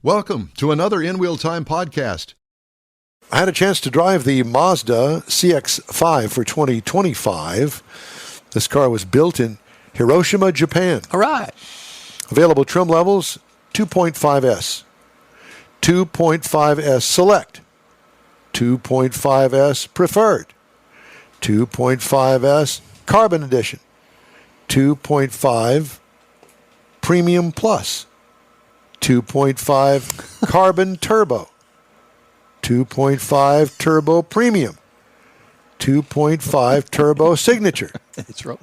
Welcome to another In Wheel Time podcast. I had a chance to drive the Mazda CX-5 for 2025. This car was built in Hiroshima, Japan. All right. Available trim levels, 2.5S, 2.5S Select, 2.5S Preferred, 2.5S Carbon Edition, 2.5 Premium Plus, 2.5 Carbon Turbo, 2.5 Turbo Premium, 2.5 Turbo Signature. It's wrong.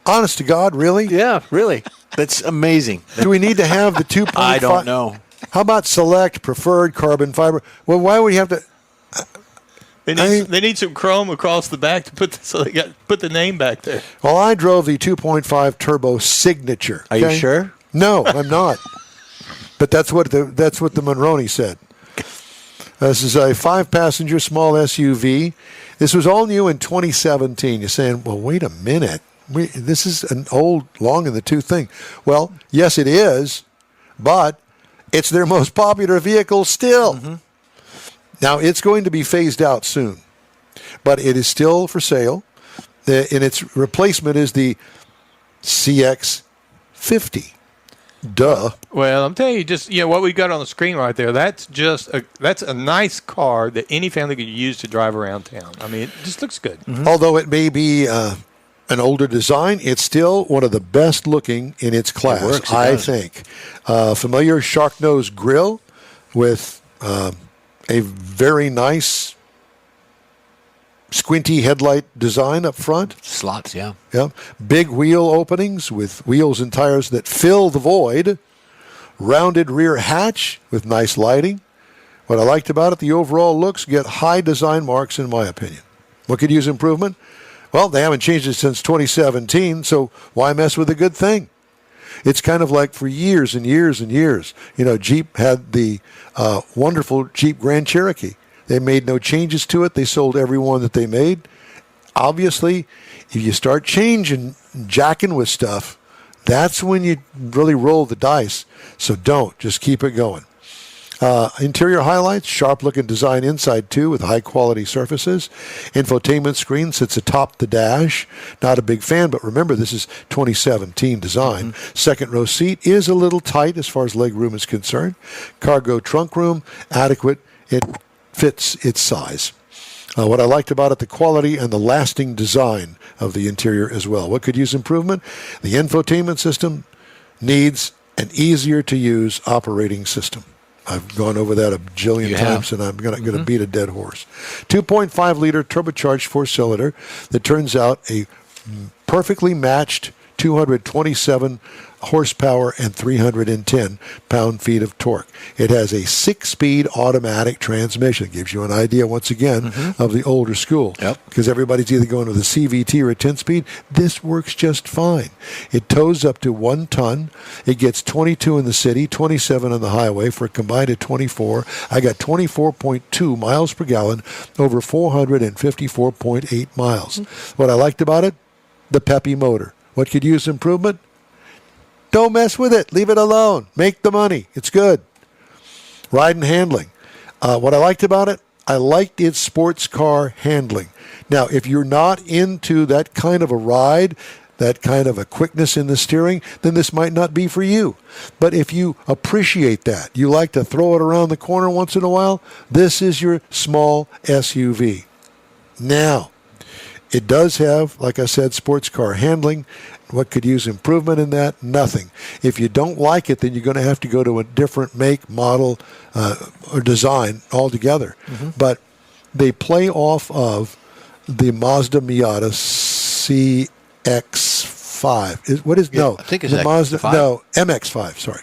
Honest to God, really? Yeah, really. That's amazing. Do we need to have the 2.5? I don't know. How about Select, Preferred, Carbon Fiber? Well, why would you have to? They need some chrome across the back to put put the name back there. Well, I drove the 2.5 Turbo Signature. Are you sure? No, I'm not. But that's what the Monroney said. This is a 5-passenger small SUV. This was all new in 2017. You're saying, well, wait a minute. This is an old, long in the tooth thing. Well, yes, it is, but it's their most popular vehicle still. Mm-hmm. Now, it's going to be phased out soon, but it is still for sale. And its replacement is the CX-50. Duh. Well, I'm telling you, what we got on the screen right there, that's a nice car that any family could use to drive around town. I mean, it just looks good. Mm-hmm. Although it may be an older design, it's still one of the best looking in its class, I think. Familiar shark nose grille with a very nice squinty headlight design up front. Slots, yeah. Yeah. Big wheel openings with wheels and tires that fill the void. Rounded rear hatch with nice lighting. What I liked about it, the overall looks get high design marks in my opinion. What could use improvement? Well, they haven't changed it since 2017, so why mess with a good thing? It's kind of like for years and years and years. Jeep had the wonderful Jeep Grand Cherokee. They made no changes to it. They sold every one that they made. Obviously, if you start jacking with stuff, that's when you really roll the dice. So don't. Just keep it going. Interior highlights, sharp-looking design inside, too, with high-quality surfaces. Infotainment screen sits atop the dash. Not a big fan, but remember, this is 2017 design. Mm-hmm. Second row seat is a little tight as far as leg room is concerned. Cargo trunk room, adequate. It fits its size. What I liked about it, the quality and the lasting design of the interior as well. What could use improvement? The infotainment system needs an easier-to-use operating system. I've gone over that a bajillion times, and I'm going to beat a dead horse. 2.5-liter turbocharged four-cylinder that turns out a perfectly matched 227 horsepower and 310 pound-feet of torque. It has a 6-speed automatic transmission. It gives you an idea, once again, of the older school. Yep. Because everybody's either going with a CVT or a 10-speed. This works just fine. It tows up to 1 ton. It gets 22 in the city, 27 on the highway for a combined of 24. I got 24.2 miles per gallon over 454.8 miles. What I liked about it, the peppy motor. What could use improvement? Don't mess with it. Leave it alone. Make the money. It's good. Ride and handling. What I liked about it, I liked its sports car handling. Now, if you're not into that kind of a ride, that kind of a quickness in the steering, then this might not be for you. But if you appreciate that, you like to throw it around the corner once in a while, this is your small SUV. Now, it does have, like I said, sports car handling. What could use improvement in that? Nothing. If you don't like it, then you're going to have to go to a different make, model, or design altogether. Mm-hmm. But they play off of the Mazda Miata CX-5. What is no? I think it's the Mazda. No, MX-5. Sorry,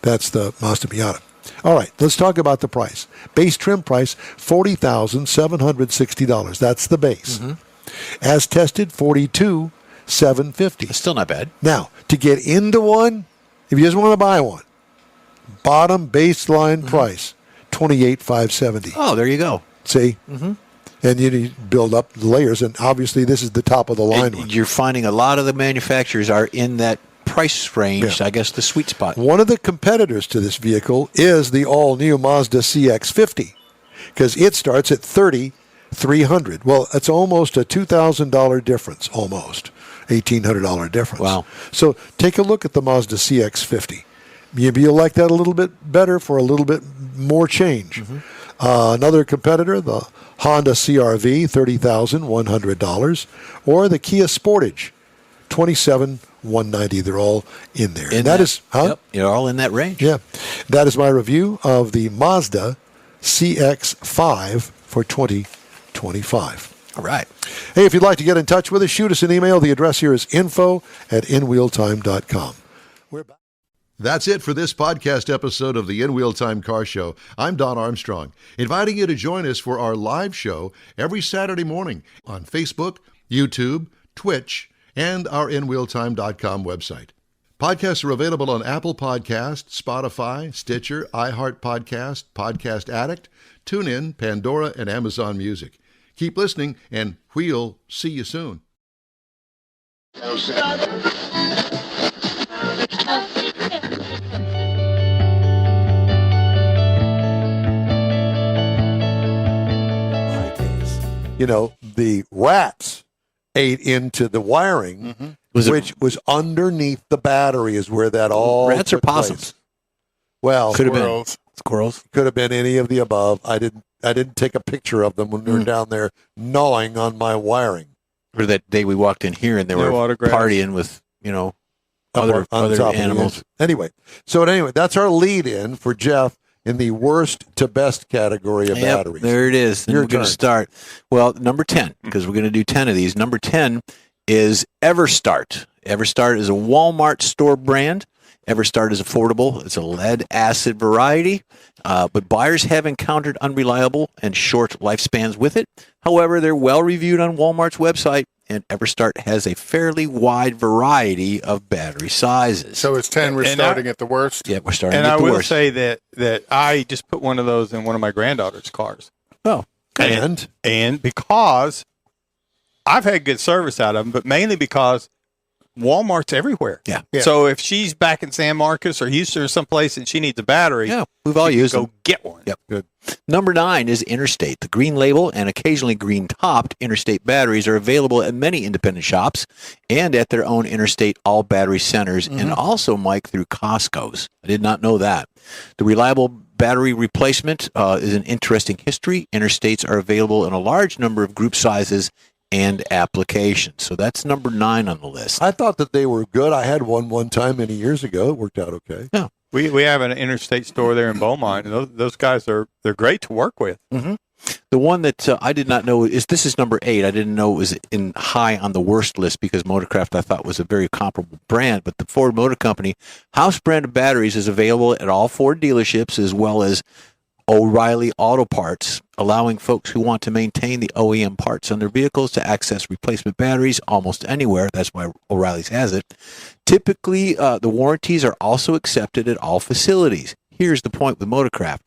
that's the Mazda Miata. All right, let's talk about the price. Base trim price $40,760. That's the base. Mm-hmm. As tested, $42,750. Still not bad. Now, to get into one, if you just want to buy one, bottom baseline price $28,570. Oh, there you go. See? Mm-hmm. And you need to build up the layers, and obviously this is the top of the line one. You're finding a lot of the manufacturers are in that price range, Yeah. I guess, the sweet spot. One of the competitors to this vehicle is the all-new Mazda CX-50 because it starts at $3,300. Well, it's almost a $2,000 difference, almost $1,800 difference. Wow. So take a look at the Mazda CX-50. Maybe you'll like that a little bit better for a little bit more change. Another competitor, the Honda CR-V, $30,100, or the Kia Sportage, $27,190. They're all in there. And that is, Yep, you're all in that range. yeah, that is my review of the Mazda CX-5 for 2025. All right. Hey, if you'd like to get in touch with us, shoot us an email. The address here is info@inwheeltime.com. We're back. That's it for this podcast episode of the In Wheel Time Car Show. I'm Don Armstrong, inviting you to join us for our live show every Saturday morning on Facebook, YouTube, Twitch, and our InWheelTime.com website. Podcasts are available on Apple Podcasts, Spotify, Stitcher, iHeart Podcast, Podcast Addict, TuneIn, Pandora, and Amazon Music. Keep listening, and we'll see you soon. You know, the rats ate into the wiring, which was underneath the battery is where that all Rats or took place. possums? Well, Could have been squirrels. could have been any of the above. I didn't take a picture of them when we were down there gnawing on my wiring. Or that day we walked in here and they No were autographs. partying with, other On top of the animals. edge. Anyway, that's our lead in for Jeff in the worst to best category of Yep, batteries. there it is. And Your we're going to turn. start. Well, number 10, because we're going to do 10 of these. Number 10 is Everstart. Everstart is a Walmart store brand. Everstart is affordable. It's a lead acid variety, but buyers have encountered unreliable and short lifespans with it. However, they're well reviewed on Walmart's website, and Everstart has a fairly wide variety of battery sizes. So it's 10. We're And starting at the worst. Yeah, we're starting And at I the will worst. say that I just put one of those in one of my granddaughter's cars. Oh, And because I've had good service out of them, but mainly because Walmart's everywhere. Yeah. So if she's back in San Marcos or Houston or someplace and she needs a battery, yeah, we've all she can used go them. get one. Yep. Good. Number 9 is Interstate. The green label and occasionally green topped Interstate batteries are available at many independent shops and at their own Interstate all battery centers and also, Mike, through Costco's. I did not know that. The reliable battery replacement is an interesting history. Interstates are available in a large number of group sizes and applications. So that's number 9 on the list. I thought that they were good. I had one time many years ago. It worked out okay. Yeah. We have an interstate store there in Beaumont, and those guys they're great to work with. The one that I did not know this is number 8. I didn't know it was in high on the worst list because Motorcraft I thought was a very comparable brand. But the Ford Motor Company house brand of batteries is available at all Ford dealerships as well as O'Reilly Auto Parts, allowing folks who want to maintain the OEM parts on their vehicles to access replacement batteries almost anywhere. That's why O'Reilly's has it. Typically, the warranties are also accepted at all facilities. Here's the point with Motorcraft.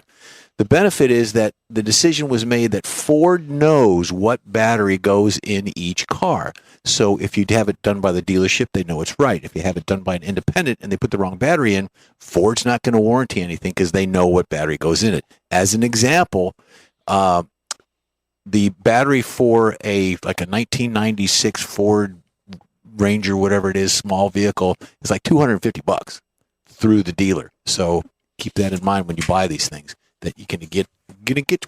The benefit is that the decision was made that Ford knows what battery goes in each car. So if you have it done by the dealership, they know it's right. If you have it done by an independent and they put the wrong battery in, Ford's not going to warranty anything because they know what battery goes in it. As an example, the battery for a 1996 Ford Ranger, whatever it is, small vehicle, is like $250 through the dealer. So keep that in mind when you buy these things, that you can get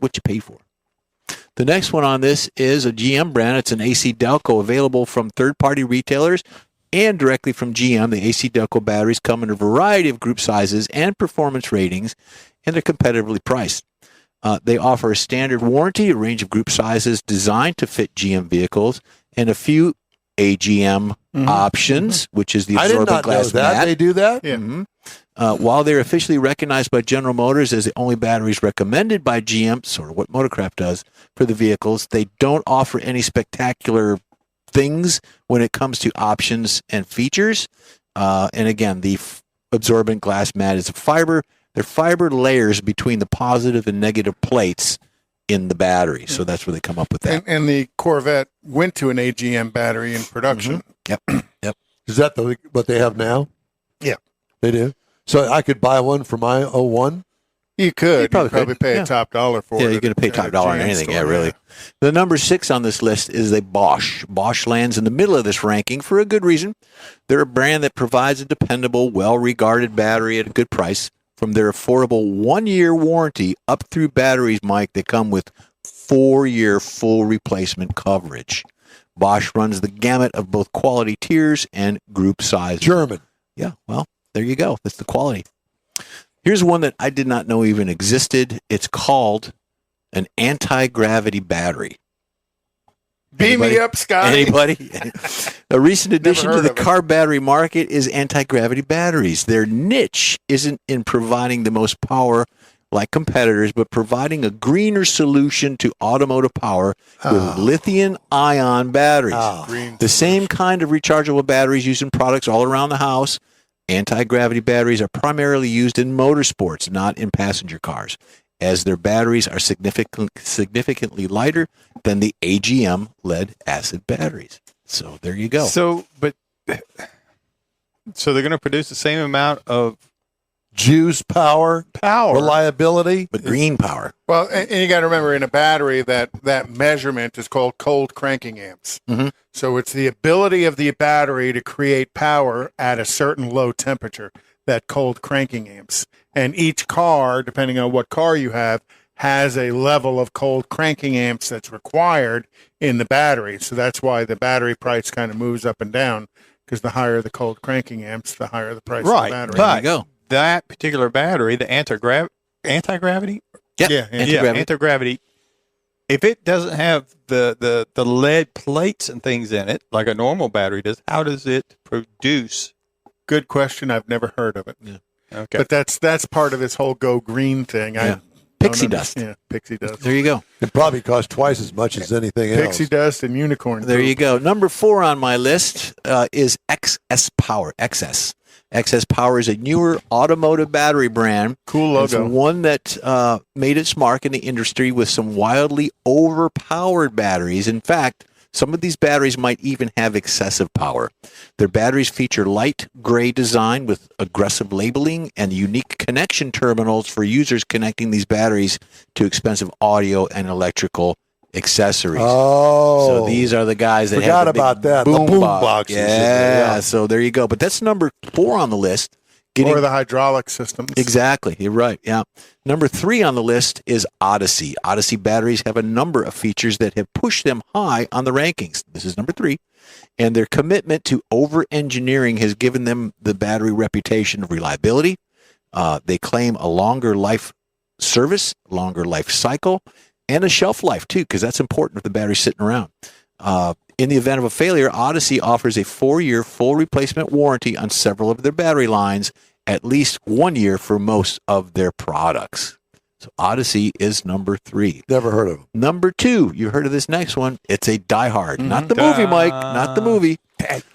what you pay for. The next one on this is a GM brand. It's an AC Delco available from third-party retailers and directly from GM. The AC Delco batteries come in a variety of group sizes and performance ratings, and they're competitively priced. They offer a standard warranty, a range of group sizes designed to fit GM vehicles, and a few AGM options, which is the I did absorbent not know glass that. mat. They do that? Yeah. While they're officially recognized by General Motors as the only batteries recommended by GM, sort of what Motorcraft does for the vehicles, they don't offer any spectacular things when it comes to options and features. And again, the absorbent glass mat is a fiber. They're fiber layers between the positive and negative plates in the battery. So that's where they come up with that. And the Corvette went to an AGM battery in production. Yep. Is that what they have now? They do. So I could buy one for my 01? You could. You'd probably probably could. pay Yeah. a top dollar for it. Yeah, you're going to pay at top a dollar on GM anything. store, Yeah, really. The number 6 on this list is a Bosch. Bosch lands in the middle of this ranking for a good reason. They're a brand that provides a dependable, well-regarded battery at a good price. From their affordable 1-year warranty up through batteries, Mike, that come with 4-year full replacement coverage. Bosch runs the gamut of both quality tiers and group sizes. German. Yeah, well, there you go. That's the quality. Here's one that I did not know even existed. It's called an anti-gravity battery. Beam Anybody? me up, Scotty. Anybody? A recent addition to heard the of it. car battery market is anti-gravity batteries. Their niche isn't in providing the most power like competitors, but providing a greener solution to automotive power with lithium-ion batteries. Green The same kind of rechargeable batteries used in products all around the house. Anti-gravity batteries are primarily used in motorsports, not in passenger cars, as their batteries are significantly lighter than the AGM lead-acid batteries. So there you go. So they're going to produce the same amount of Juice power, power. reliability. But green power. Well, and you got to remember, in a battery, that measurement is called cold cranking amps. Mhm. So it's the ability of the battery to create power at a certain low temperature, that cold cranking amps. And each car, depending on what car you have, has a level of cold cranking amps that's required in the battery. So that's why the battery price kind of moves up and down, because the higher the cold cranking amps, the higher the price of Right, the battery. There you but go. that particular battery, the anti-gravity, Yep. Yeah, Anti-gravity. anti-gravity. If it doesn't have the lead plates and things in it like a normal battery does, how does it produce? Good question. I've never heard of it. Okay, But that's part of this whole go green thing. Yeah. I Pixie don't dust. Yeah, pixie dust. There you go. It probably costs twice as much as anything else. Pixie dust and unicorn. There you poop. go. Number 4 on my list is XS Power. XS. XS Power is a newer automotive battery brand. Cool It's logo. one that made its mark in the industry with some wildly overpowered batteries. In fact, some of these batteries might even have excessive power. Their batteries feature light gray design with aggressive labeling and unique connection terminals for users connecting these batteries to expensive audio and electrical accessories. Oh. So these are the guys that Forgot have the big about that. The boom boom box. boxes in Yeah, there, yeah. so there you go. But that's number 4 on the list. Or the hydraulic systems. Exactly. You're right. Yeah. Number 3 on the list is Odyssey. Odyssey batteries have a number of features that have pushed them high on the rankings. This is number 3. And their commitment to over-engineering has given them the battery reputation of reliability. They claim a longer life service, longer life cycle, and a shelf life, too, because that's important if the battery's sitting around. In the event of a failure, Odyssey offers a 4-year full replacement warranty on several of their battery lines, at least 1 year for most of their products. So Odyssey is number 3. Never heard of them. Number 2, you heard of this next one. It's a Die Hard. Not the movie, Mike. Not the movie.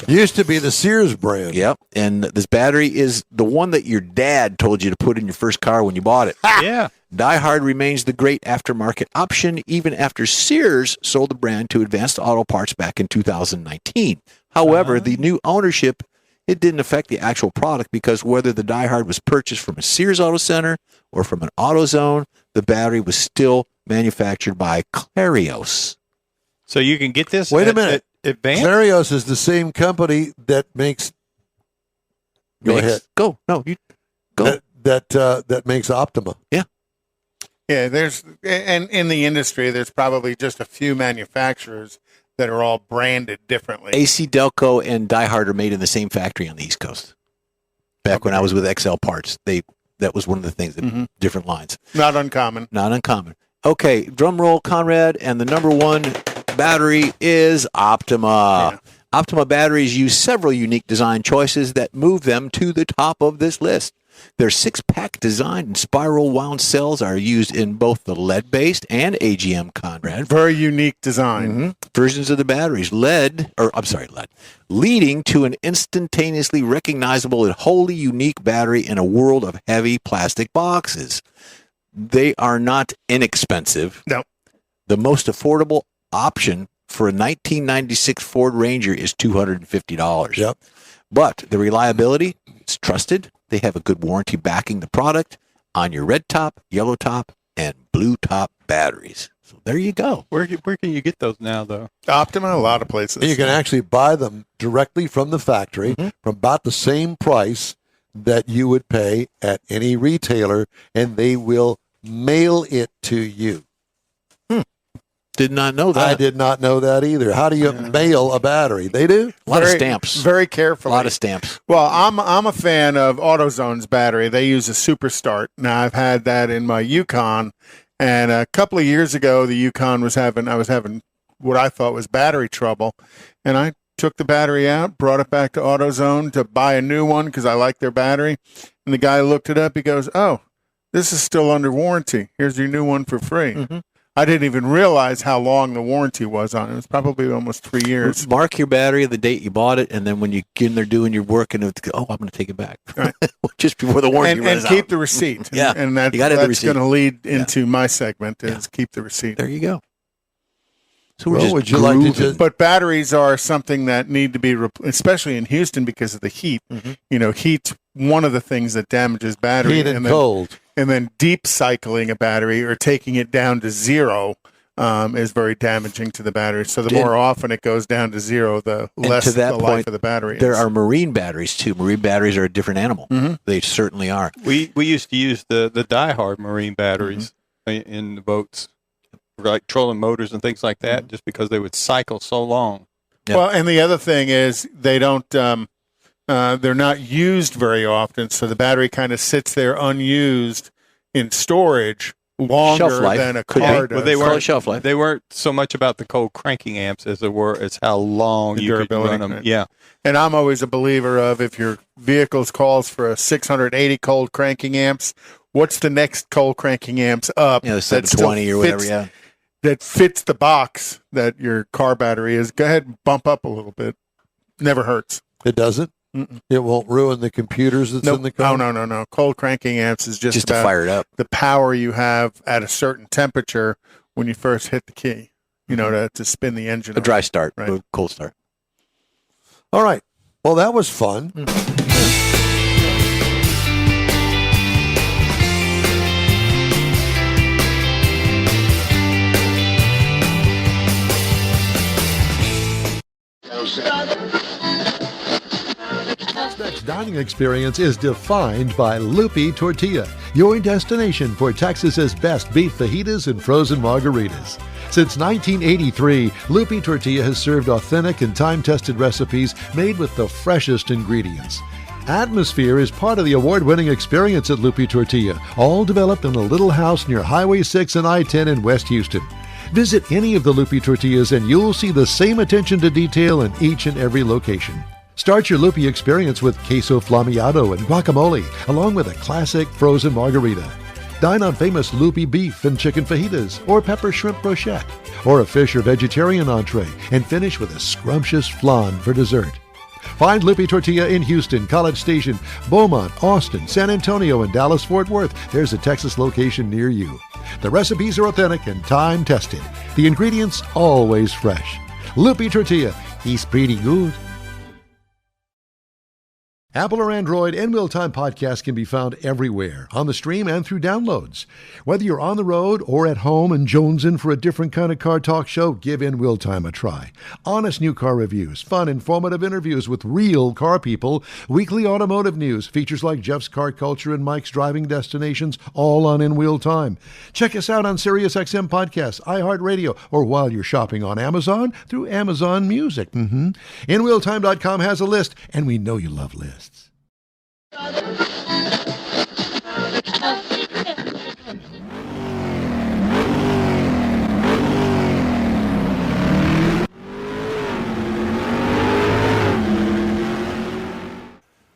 Used to be the Sears brand. Yep. And this battery is the one that your dad told you to put in your first car when you bought it. yeah. Die Hard remains the great aftermarket option even after Sears sold the brand to Advanced Auto Parts back in 2019. However, the new ownership, it didn't affect the actual product because whether the Die Hard was purchased from a Sears Auto Center or from an AutoZone, the battery was still manufactured by Clarios. So you can get this. Wait a at minute. Advanced. Clarios is the same company that makes. Go ahead. Go. No, you go. That makes Optima. Yeah, and in the industry, there's probably just a few manufacturers that are all branded differently. AC Delco and Die Hard are made in the same factory on the East Coast. Back when I was with XL Parts, that was one of the things, different lines. Not uncommon. Not uncommon. Okay, drum roll, Conrad, and the number 1 battery is Optima. Yeah. Optima batteries use several unique design choices that move them to the top of this list. Their 6-pack design and spiral wound cells are used in both the lead-based and AGM, Conrad. Very unique design. Versions of the batteries, lead, leading to an instantaneously recognizable and wholly unique battery in a world of heavy plastic boxes. They are not inexpensive. No. The most affordable option for a 1996 Ford Ranger is $250. Yep. But the reliability, It's trusted. They have a good warranty backing the product on your red top, yellow top, and blue top batteries. So there you go. Where can you get those now, though? Optima, a lot of places. And you can actually buy them directly from the factory for about the same price that you would pay at any retailer, and they will mail it to you. Did not know that. I did not know that either. How do you mail a battery? They do? A lot of stamps. Very carefully. A lot of stamps. Well, I'm a fan of AutoZone's battery. They use a Super Start. Now, I've had that in my Yukon, and a couple of years ago, the Yukon I was having what I thought was battery trouble, and I took the battery out, brought it back to AutoZone to buy a new one because I like their battery, and the guy looked it up. He goes, "Oh, this is still under warranty. Here's your new one for free." I didn't even realize how long the warranty was on it. It was probably almost 3 years. Mark your battery the date you bought it, and then when you get in there doing your work, and I'm going to take it back. Right. Just before the warranty and runs keep out. the receipt. Yeah, and that, you gotta have the that's receipt. going to lead into my segment is keep the receipt. There you go. So Well, we're just would you like to just... But batteries are something that need to be, especially in Houston because of the heat. You know, heat's one of the things that damages battery. Heat and cold. And then deep cycling a battery or taking it down to zero is very damaging to the battery. So the more often it goes down to zero, the less the life of the battery is. There are marine batteries, too. Marine batteries are a different animal. They certainly are. We used to use the diehard marine batteries in the boats, like trolling motors and things like that, just because they would cycle so long. Yeah. Well, and the other thing is they don't, they're not used very often. So the battery kind of sits there unused in storage longer Shelf life. than a Could be. car does. Well, they weren't shelf life. They weren't so much about the cold cranking amps as how long The you could durability, run them. right. Yeah. And I'm always a believer of if your vehicle calls for a 680 cold cranking amps, what's the next cold cranking amps up? The that still 720 or whatever, fits- That fits the box that your car battery is. Go ahead and bump up a little bit. Never hurts. It doesn't? It won't ruin the computers that's in the car? No. Cold cranking amps is just to about fire it up. the power you have at a certain temperature when you first hit the key, to spin the engine. A dry start, Right. a cold start. All right. Well, that was fun. Next dining experience is defined by Loopy Tortilla, your destination for Texas's best beef fajitas and frozen margaritas. Since 1983, Loopy Tortilla has served authentic and time-tested recipes made with the freshest ingredients. Atmosphere is part of the award-winning experience at Loopy Tortilla, all developed in a little house near Highway 6 and I-10 in West Houston. Visit any of the Loopy Tortillas and you'll see the same attention to detail in each and every location. Start your Loopy experience with queso flammeado and guacamole, along with a classic frozen margarita. Dine on famous Loopy beef and chicken fajitas, or pepper shrimp brochette, or a fish or vegetarian entree, and finish with a scrumptious flan for dessert. Find Loopy Tortilla in Houston, College Station, Beaumont, Austin, San Antonio, and Dallas-Fort Worth. There's a Texas location near you. The recipes are authentic and time-tested. The ingredients always fresh. Loopy Tortilla, he's pretty good. Apple or Android, In Wheel Time podcast can be found everywhere, on the stream and through downloads. Whether you're on the road or at home and jonesing for a different kind of car talk show, give In Wheel Time a try. Honest new car reviews, fun, informative interviews with real car people, weekly automotive news, features like Jeff's Car Culture and Mike's Driving Destinations, all on In Wheel Time. Check us out on SiriusXM Podcasts, iHeartRadio, or while you're shopping on Amazon through Amazon Music. InWheelTime.com has a list, and we know you love lists.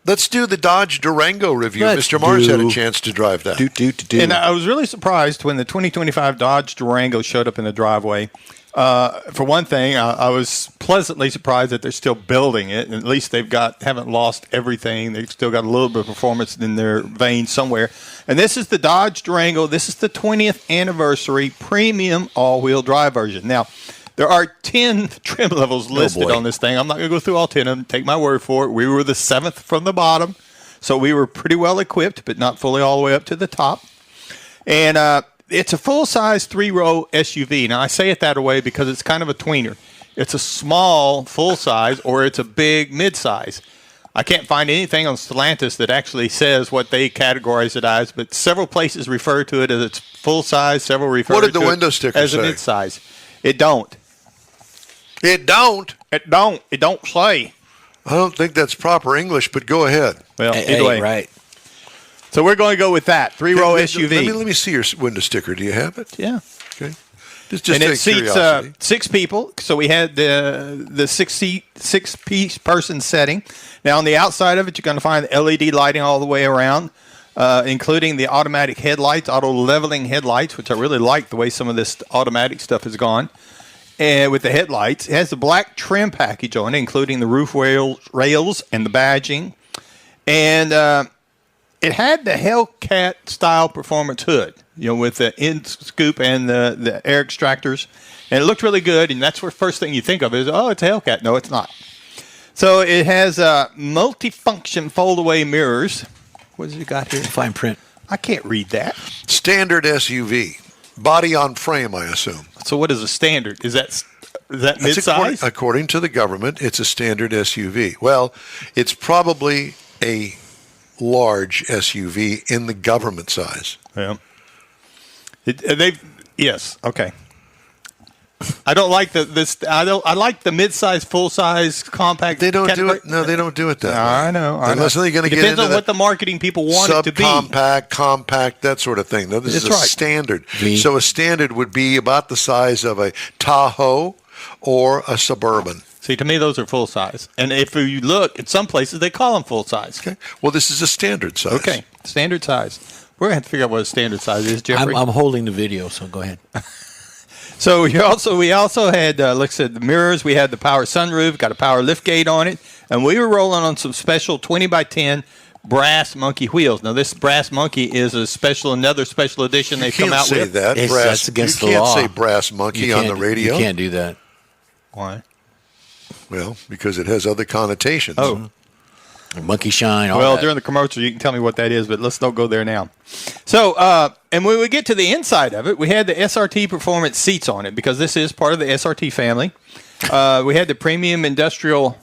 Let's do the Dodge Durango review. Let's Mr. Mars had a do. chance to drive that. And I was really surprised when the 2025 Dodge Durango showed up in the driveway. For one thing, I was pleasantly surprised that they're still building it. And at least haven't lost everything. They've still got a little bit of performance in their veins somewhere. And this is the Dodge Durango. This is the 20th anniversary premium all-wheel drive version. Now, there are 10 trim levels listed on this thing. I'm not going to go through all 10 of them. Take my word for it. We were the 7th from the bottom. So we were pretty well equipped, but not fully all the way up to the top. And it's a full-size 3-row SUV. Now, I say it that way because it's kind of a tweener. It's a small full-size or it's a big mid-size. I can't find anything on Stellantis that actually says what they categorize it as, but several places refer to it as its full-size, several refer What did to the window it sticker as say? a mid-size. It don't. It don't. It don't. It don't say. I don't think that's proper English, but go ahead. Well, Hey, either way. right. So we're going to go with that 3-row SUV. Let me see your window sticker. Do you have it? Yeah. Okay. Just And out it of seats curiosity. 6 people. So we had the 6-piece person setting. Now on the outside of it, you're going to find LED lighting all the way around, including the automatic headlights, auto leveling headlights, which I really like the way some of this automatic stuff has gone. And with the headlights, it has the black trim package on it, including the roof rails and the badging. And it had the Hellcat style performance hood, with the end scoop and the air extractors. And it looked really good. And that's the first thing you think of is, oh, it's a Hellcat. No, it's not. So it has multifunction fold-away mirrors. What has it got here? Fine print. I can't read that. Standard SUV. Body on frame, I assume. So what is a standard? Is that That's mid-size? according to the government, it's a standard SUV. Well, it's probably a large SUV in the government size. Yeah. Yes. Okay. I don't like I like the mid-size, full-size, compact. They don't category. do it. No, they don't do it that way. I know. Unless they're going to get Depends into on what the marketing people want it to be. subcompact, compact, that sort of thing. No, this is a That's right. standard. V. So a standard would be about the size of a Tahoe or a Suburban. See, to me, those are full size. And if you look at some places, they call them full size. Okay. Well, this is a standard size. Okay, standard size. We're going to have to figure out what a standard size is, Jeffrey. I'm holding the video, so go ahead. So we also had, like I said, the mirrors. We had the power sunroof, got a power lift gate on it. And we were rolling on some special 20x10 brass monkey wheels. Now, this brass monkey is another special edition they've come out You with. can't say that. That's against you the can't law. say brass monkey on the radio. You can't do that. Why? Well, because it has other connotations. Oh. Monkey shine. All Well, that. during the commercial, you can tell me what that is, but let's don't go there now. So, and when we get to the inside of it, we had the SRT performance seats on it because this is part of the SRT family. We had the premium industrial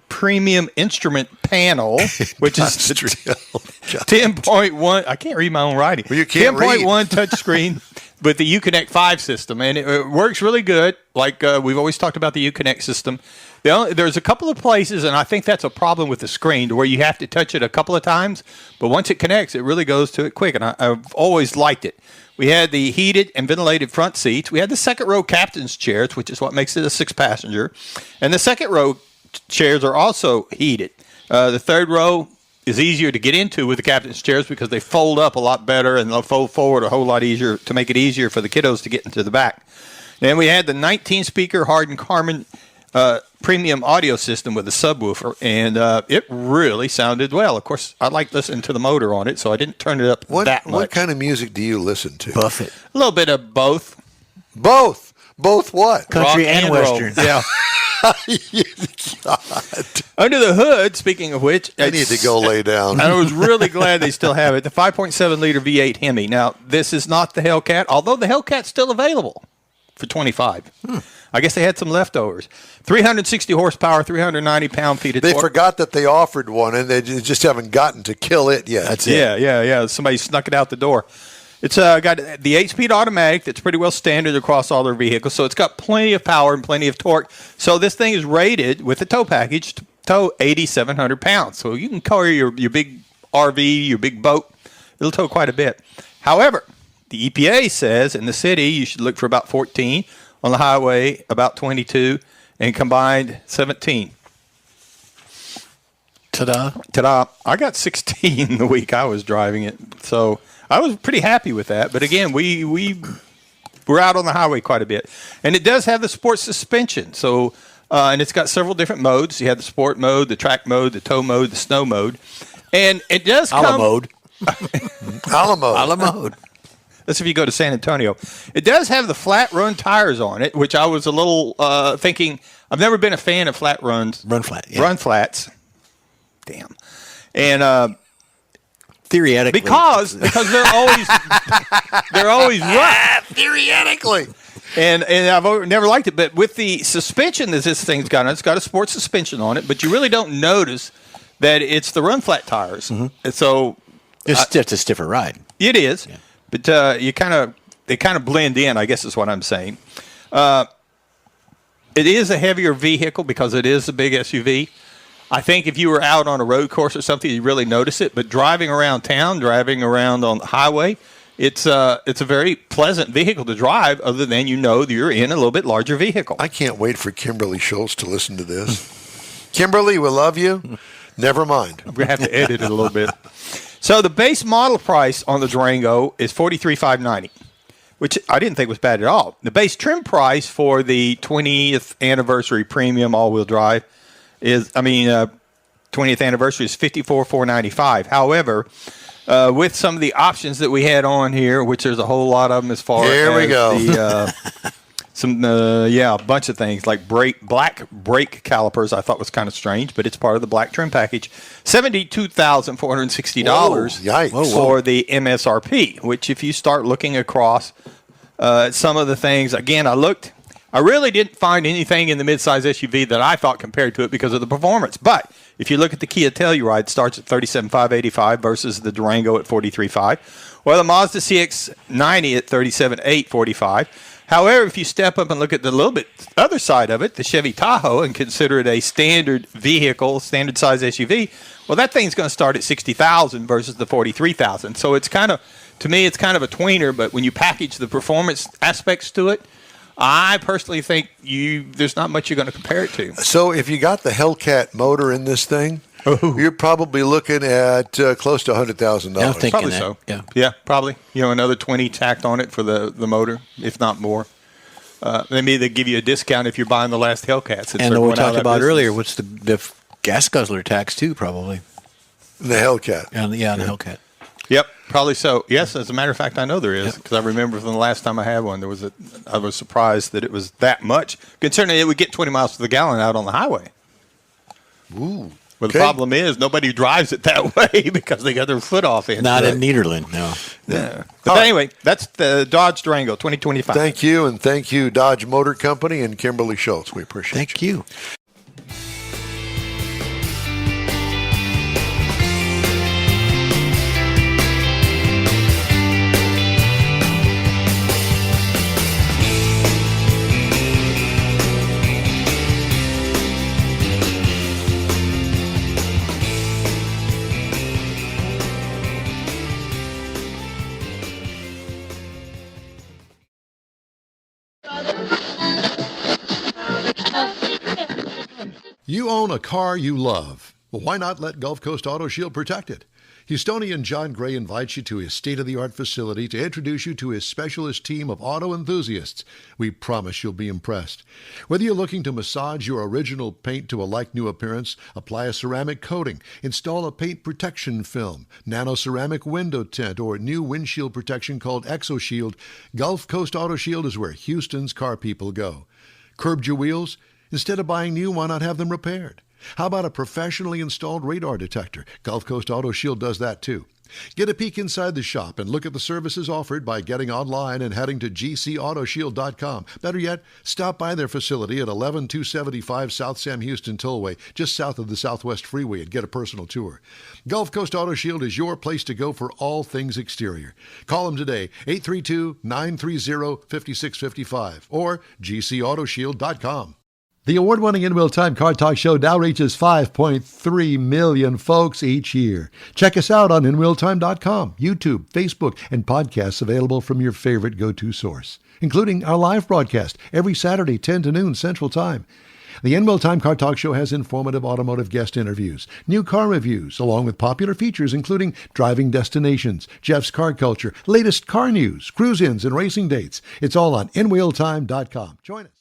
premium instrument panel, which is the 10.1. I can't read my own writing. Well, you can't 10.1 touchscreen with the Uconnect 5 system, and it works really good. Like we've always talked about the Uconnect system. There's a couple of places, and I think that's a problem with the screen, to where you have to touch it a couple of times. But once it connects, it really goes to it quick, and I've always liked it. We had the heated and ventilated front seats. We had the second row captain's chairs, which is what makes it a 6-passenger. And the second row chairs are also heated. The third row is easier to get into with the captain's chairs because they fold up a lot better and they'll fold forward a whole lot easier to make it easier for the kiddos to get into the back. Then we had the 19-speaker Hardin Carmen premium audio system with a subwoofer, and it really sounded well. Of course, I like listening to the motor on it, so I didn't turn it up that much. What kind of music do you listen to? Buffett. A little bit of both. Both. Both what? Country Rock and roll. Western. Yeah. Under the hood, speaking of which, I need to go lay down. I was really glad they still have it. The 5.7-liter V8 Hemi. Now, this is not the Hellcat, although the Hellcat's still available for $25. I guess they had some leftovers. 360 horsepower, 390 pound-feet of They torque. forgot that they offered one, and they just haven't gotten to kill it yet. That's it. Yeah. Somebody snuck it out the door. It's got the 8-speed automatic that's pretty well standard across all their vehicles, so it's got plenty of power and plenty of torque. So this thing is rated with the tow package to tow 8,700 pounds. So you can carry your big RV, your big boat. It'll tow quite a bit. However, the EPA says in the city you should look for about 14, on the highway about 22, and combined 17. Ta-da. I got 16 the week I was driving it, so I was pretty happy with that. But again, we were out on the highway quite a bit. And it does have the sports suspension, so and it's got several different modes. You have the sport mode, the track mode, the tow mode, the snow mode. And it does come... Alamo. mode. That's if you go to San Antonio. It does have the flat run tires on it, which I was a little thinking. I've never been a fan of flat runs. Run flat. Yeah. Run flats. them. And Theoretically. because they're always rough. Theoretically. And I've never liked it, but with the suspension that this thing's got, it's got a sports suspension on it, but you really don't notice that it's the run flat tires. And so It's just a stiffer ride. it is, but they kind of blend in, I guess is what I'm saying. It is a heavier vehicle because it is a big SUV. I think if you were out on a road course or something, you'd really notice it. But driving around town, driving around on the highway, it's a very pleasant vehicle to drive, other than you're in a little bit larger vehicle. I can't wait for Kimberly Schultz to listen to this. Kimberly, we love you. Never mind. We're going to have to edit it a little bit. So the base model price on the Durango is $43,590, which I didn't think was bad at all. The base trim price for the 20th anniversary premium all-wheel drive is, 20th anniversary is $54,495. However, with some of the options that we had on here, which there's a whole lot of them as far Here we as go. a bunch of things like black brake calipers. I thought was kind of strange, but it's part of the black trim package. $72,460 Yikes. for the MSRP. Which, if you start looking across some of the things, again, I really didn't find anything in the midsize SUV that I thought compared to it because of the performance. But if you look at the Kia Telluride, it starts at $37,585 versus the Durango at $43,500. Or the Mazda CX-90 at $37,845. However, if you step up and look at the little bit other side of it, the Chevy Tahoe, and consider it a standard vehicle, standard size SUV, well, that thing's going to start at $60,000 versus the $43,000. So it's to me, it's kind of a tweener. But when you package the performance aspects to it, I personally think there's not much you're going to compare it to. So if you got the Hellcat motor in this thing, you're probably looking at close to $100,000. Yeah, I'm thinking Probably that. so. Yeah. Probably. Another 20 tacked on it for the motor, if not more. Maybe they give you a discount if you're buying the last Hellcats. And what we talked about earlier, what's the gas guzzler tax too, probably. The Hellcat. Yeah, the Hellcat. Yep, probably so. Yes, as a matter of fact, I know there is, because I remember from the last time I had one, I was surprised that it was that much, considering it would get 20 miles to the gallon out on the highway. Ooh. But the problem is nobody drives it that way because they got their foot off it. Not in Nederland, no. Yeah. But anyway, that's the Dodge Durango 2025. Thank you, and thank you, Dodge Motor Company and Kimberly Schultz. We appreciate it. Thank you. You own a car you love. Well, why not let Gulf Coast Auto Shield protect it? Houstonian John Gray invites you to his state-of-the-art facility to introduce you to his specialist team of auto enthusiasts. We promise you'll be impressed. Whether you're looking to massage your original paint to a like-new appearance, apply a ceramic coating, install a paint protection film, nano-ceramic window tint, or new windshield protection called ExoShield, Gulf Coast Auto Shield is where Houston's car people go. Curbed your wheels? Instead of buying new, why not have them repaired? How about a professionally installed radar detector? Gulf Coast Auto Shield does that too. Get a peek inside the shop and look at the services offered by getting online and heading to gcautoshield.com. Better yet, stop by their facility at 11275 South Sam Houston Tollway, just south of the Southwest Freeway, and get a personal tour. Gulf Coast Auto Shield is your place to go for all things exterior. Call them today, 832-930-5655 or gcautoshield.com. The award-winning In Wheel Time Car Talk Show now reaches 5.3 million folks each year. Check us out on InWheelTime.com, YouTube, Facebook, and podcasts available from your favorite go-to source, including our live broadcast every Saturday, 10 to noon Central Time. The In Wheel Time Car Talk Show has informative automotive guest interviews, new car reviews, along with popular features including driving destinations, Jeff's car culture, latest car news, cruise-ins, and racing dates. It's all on InWheelTime.com. Join us.